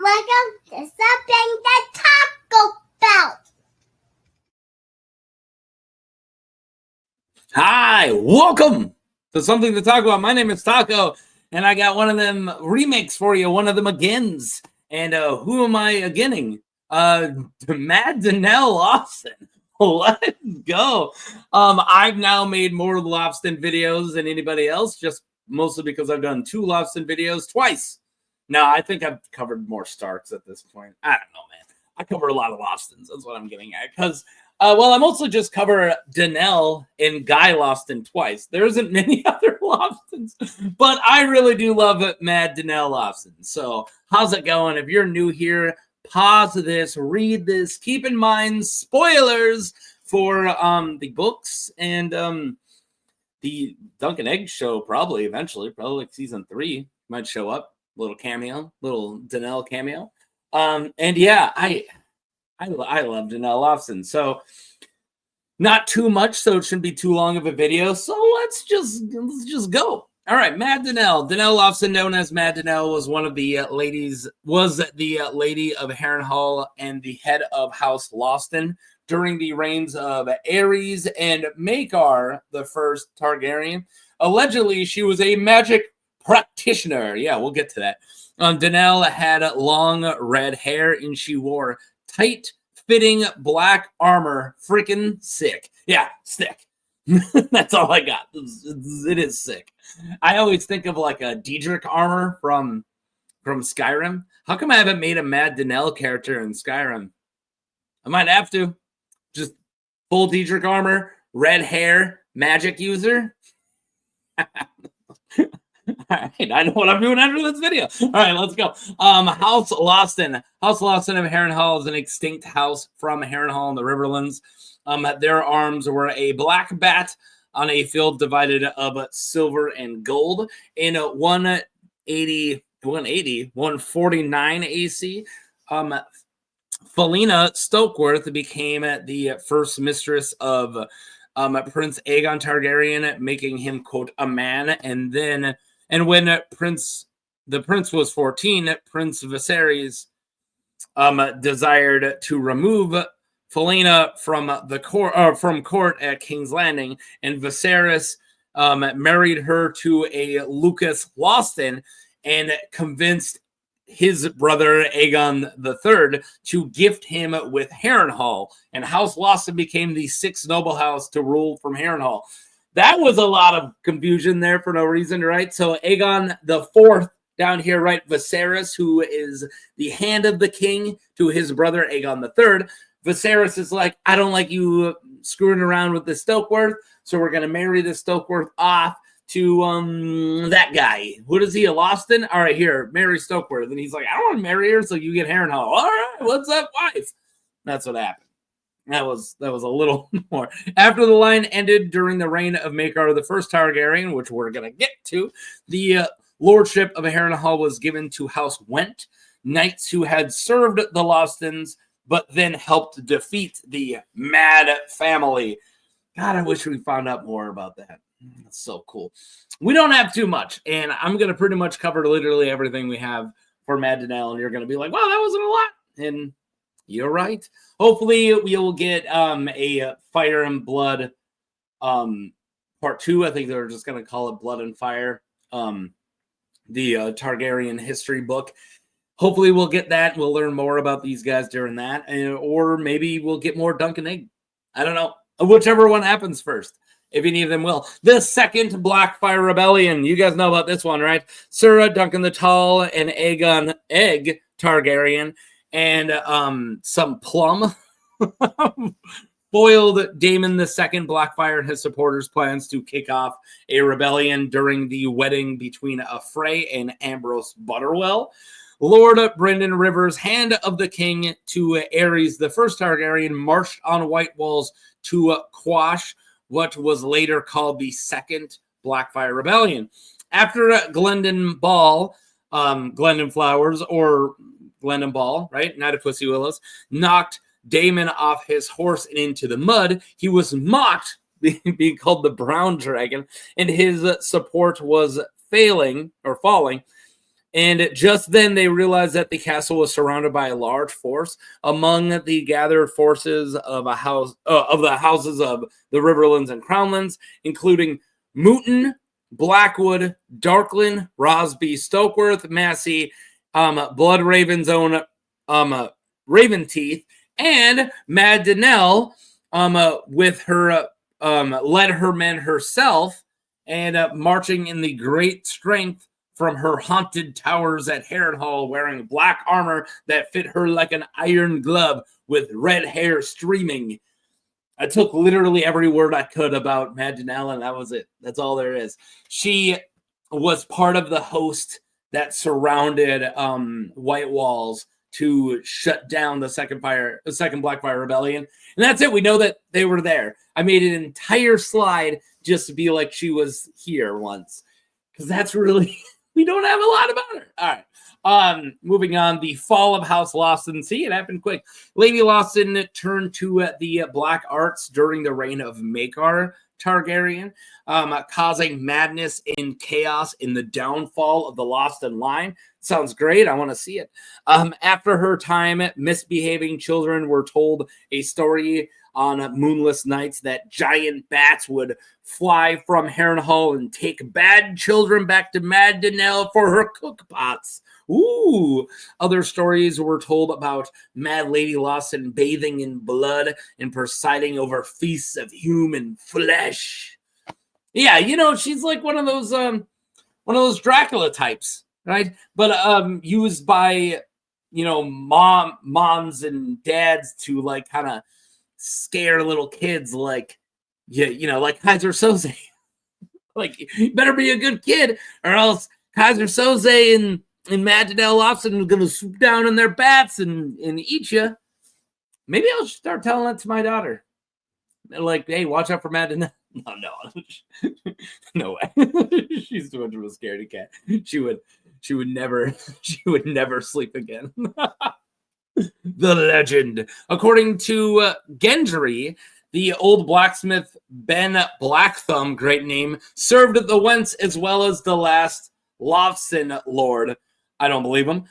Welcome to something to talk about. Hi, welcome to Something to Talk About. My name is Taco, and I got one of them remakes for you, one of them agains. And who am I aginning? Mad Danelle Lothston. Let's go. I've now made more Lothston videos than anybody else, just mostly because I've done 2 Lothston videos twice. No, I think I've covered more Starks at this point. I don't know, man. I cover a lot of Lothtons. That's what I'm getting at. Because, I mostly just cover Danelle and Guy Lothston twice. There isn't many other Lothtons, but I really do love Mad Danelle Lothston. So, how's it going? If you're new here, pause this, read this. Keep in mind spoilers for the books and the Dunk and Egg show. Probably eventually, like season 3 might show up. Little cameo, little Danelle cameo. And yeah, I love Danelle Lothston. So not too much, so it shouldn't be too long of a video. So let's just go. All right, Mad Danelle. Danelle Lothston, known as Mad Danelle, was one of the Lady of Harrenhal and the head of House Lothston during the reigns of Aerys and Maekar, the first Targaryen. Allegedly, she was a magic practitioner. Yeah, we'll get to that. Danelle had long red hair and she wore tight-fitting black armor. Freaking sick. Yeah, sick. That's all I got. It is sick. I always think of like a Daedric armor from Skyrim. How come I haven't made a Mad Danelle character in Skyrim? I might have to. Just full Daedric armor, red hair, magic user. All right, I know what I'm doing after this video. All right, let's go. House Lothston. House Lothston of Harrenhal is an extinct house from Harrenhal in the Riverlands. Their arms were a black bat on a field divided of silver and gold. In 149 AC, Felina Stokeworth became the first mistress of Prince Aegon Targaryen, making him, quote, a man. And when the prince was 14, Prince Viserys desired to remove Felina from court at King's Landing, and Viserys married her to a Lucas Lothston and convinced his brother Aegon III to gift him with Harrenhal, and House Lothston became the 6th noble house to rule from Harrenhal. That was a lot of confusion there for no reason, right? So Aegon IV down here, right? Viserys, who is the hand of the king to his brother Aegon III. Viserys is like, I don't like you screwing around with the Stokeworth, so we're going to marry the Stokeworth off to that guy. What is he, a Lothston? All right, here, marry Stokeworth. And he's like, I don't want to marry her, so you get Harrenhal. All right, what's up, wife? That's what happened. That was a little more. After the line ended during the reign of Maekar, the first Targaryen, which we're going to get to, the lordship of Harrenhal was given to House Went, knights who had served the Lothstons, but then helped defeat the Mad family. God, I wish we found out more about that. That's so cool. We don't have too much, and I'm going to pretty much cover literally everything we have for Mad Danelle, and you're going to be like, wow, that wasn't a lot. And you're right. Hopefully, we'll get a Fire and Blood part 2. I think they're just going to call it Blood and Fire, the Targaryen history book. Hopefully, we'll get that. We'll learn more about these guys during that. Or maybe we'll get more Dunk and Egg. I don't know. Whichever one happens first. If any of them will. The second Blackfyre Rebellion. You guys know about this one, right? Sura, Duncan the Tall, and Aegon Egg Targaryen. And some plum foiled Daemon II Blackfyre and his supporters' plans to kick off a rebellion during the wedding between Frey and Ambrose Butterwell. Lord Brendan Rivers, hand of the king to Aerys, the first Targaryen, marched on White Walls to quash what was later called the Second Blackfyre Rebellion. After Glendon Ball, Glendon Flowers, or Glendon Ball, right? Not a Pussy Willows, knocked Daemon off his horse and into the mud. He was mocked, being called the Brown Dragon, and his support was falling. And just then they realized that the castle was surrounded by a large force. Among the gathered forces of the houses of the Riverlands and Crownlands, including Mooton, Blackwood, Darkland, Rosby, Stokeworth, Massey, Bloodraven's own Raven Teeth, and Mad Danelle, with her led her men herself, and marching in the great strength from her haunted towers at Harrenhal, wearing black armor that fit her like an iron glove, with red hair streaming. I took literally every word I could about Mad Danelle, and that was it. That's all there is. She was part of the host that surrounded White Walls to shut down the second Blackfyre Rebellion. And that's it. We know that they were there. I made an entire slide just to be like she was here once, because that's really... we don't have a lot about her. All right. Moving on, the fall of House Lothston. See, it happened quick. Lady Lothston turned to the black arts during the reign of Maekar Targaryen, causing madness and chaos in the downfall of the Lothston line. Sounds great. I want to see it. After her time, misbehaving children were told a story on moonless nights that giant bats would fly from Harrenhal and take bad children back to Mad Danelle for her cookpots. Ooh. Other stories were told about Mad Lady Lothston bathing in blood and presiding over feasts of human flesh. Yeah, you know, she's like one of those Dracula types, right? But used by, you know, moms and dads to like kind of scare little kids, like, you know, like Kaiser Soze. Like, you better be a good kid, or else Kaiser Soze and Mad Danelle Lothston are gonna swoop down in their bats and eat you. Maybe I'll start telling that to my daughter. Like, hey, watch out for Mad Danelle. No, no way. She's too much of a scaredy cat. She would never sleep again. The legend. According to Gendry, the old blacksmith Ben Blackthumb, great name, served at the Wents as well as the last Lothston lord. I don't believe him.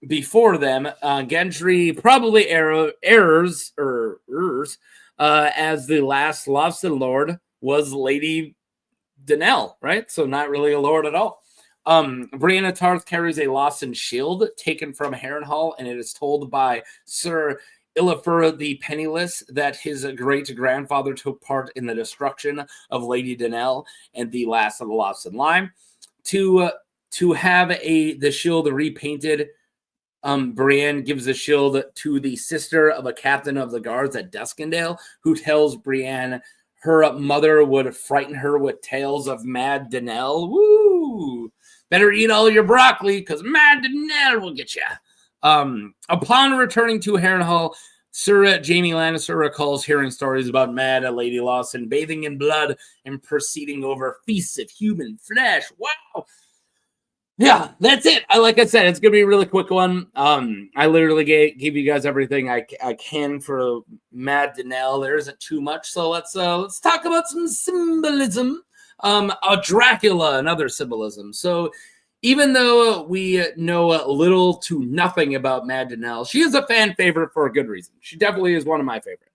Before them, Gendry probably errors as the last Lothston lord was Lady Danelle, right? So not really a lord at all. Brienne Tarth carries a Lothston shield taken from Harrenhal, and it is told by Sir Illifur the Penniless that his great-grandfather took part in the destruction of Lady Danelle and the last of the Lothston line. To have the shield repainted, Brienne gives the shield to the sister of a captain of the guards at Duskendale, who tells Brienne her mother would frighten her with tales of Mad Danelle. Woo! Better eat all your broccoli, because Mad Danelle will get you. Upon returning to Harrenhal, Sir Jaime Lannister recalls hearing stories about Mad Lady Lothston bathing in blood and proceeding over feasts of human flesh. Wow! Yeah, that's it. Like I said, it's gonna be a really quick one. I literally gave you guys everything I can for Mad Danelle. There isn't too much, so let's talk about some symbolism. A Dracula, another symbolism. So, even though we know little to nothing about Mad Danelle, she is a fan favorite for a good reason. She definitely is one of my favorites.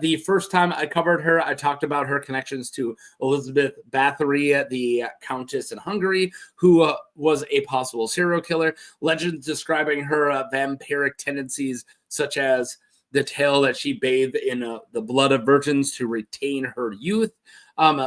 The first time I covered her, I talked about her connections to Elizabeth Bathory, the Countess in Hungary, who was a possible serial killer. Legends describing her vampiric tendencies, such as the tale that she bathed in the blood of virgins to retain her youth,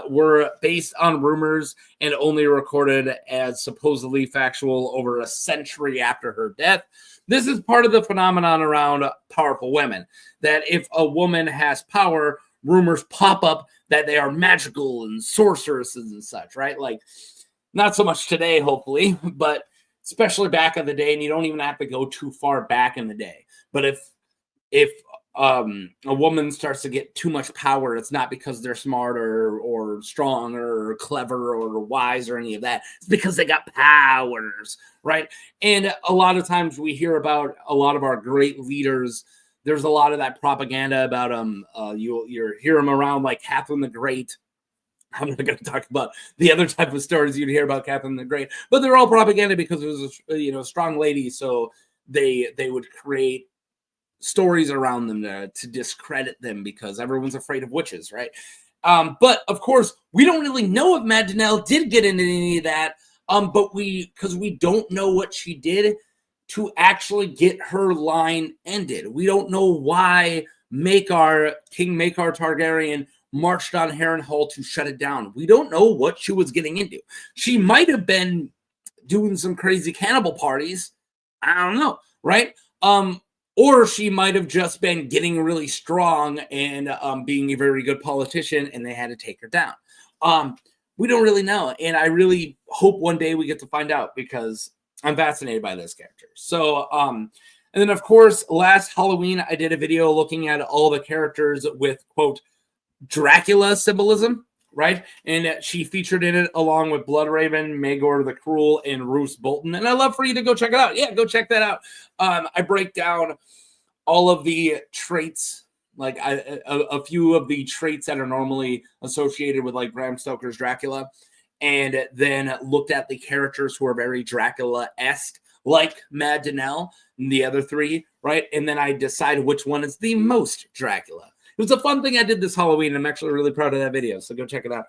were based on rumors and only recorded as supposedly factual over a century after her death. This is part of the phenomenon around powerful women, that if a woman has power, rumors pop up that they are magical and sorceresses and such, right? Like, not so much today, hopefully, but especially back in the day, and you don't even have to go too far back in the day. But if a woman starts to get too much power, it's not because they're smart or strong or clever or wise or any of that. It's because they got powers, right? And a lot of times we hear about a lot of our great leaders. There's a lot of that propaganda about you hear them around, like Catherine the Great, I'm not going to talk about the other type of stories you'd hear about Catherine the Great, but they're all propaganda because it was a strong lady, so they would create stories around them to discredit them because everyone's afraid of witches, right? But of course, we don't really know if Mad Danelle did get into any of that, but because we don't know what she did to actually get her line ended. We don't know why Maekar, King Maekar Targaryen, marched on Harrenhal to shut it down. We don't know what she was getting into. She might have been doing some crazy cannibal parties. I don't know, right? Or she might have just been getting really strong and being a very good politician, and they had to take her down. We don't really know, and I really hope one day we get to find out because I'm fascinated by this character. So, and then of course, last Halloween I did a video looking at all the characters with quote Dracula symbolism, right? And she featured in it along with Bloodraven, Maegor the Cruel, and Roose Bolton. And I'd love for you to go check it out. Yeah, go check that out. I break down all of the traits, like a few of the traits that are normally associated with like Bram Stoker's Dracula, and then looked at the characters who are very Dracula-esque, like Mad Danelle and the other three, right? And then I decided which one is the most Dracula. It was a fun thing I did this Halloween. I'm actually really proud of that video, so go check it out.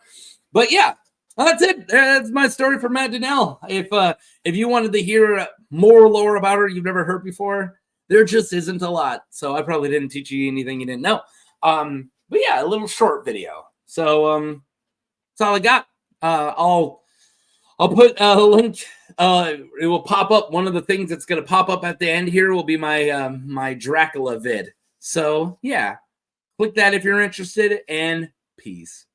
But yeah, that's it. That's my story for Mad Danelle. If you wanted to hear more lore about her you've never heard before, there just isn't a lot. So I probably didn't teach you anything you didn't know. But yeah, a little short video. So that's all I got. I'll put a link. It will pop up. One of the things that's going to pop up at the end here will be my my Dracula vid. So yeah. Click that if you're interested, and peace.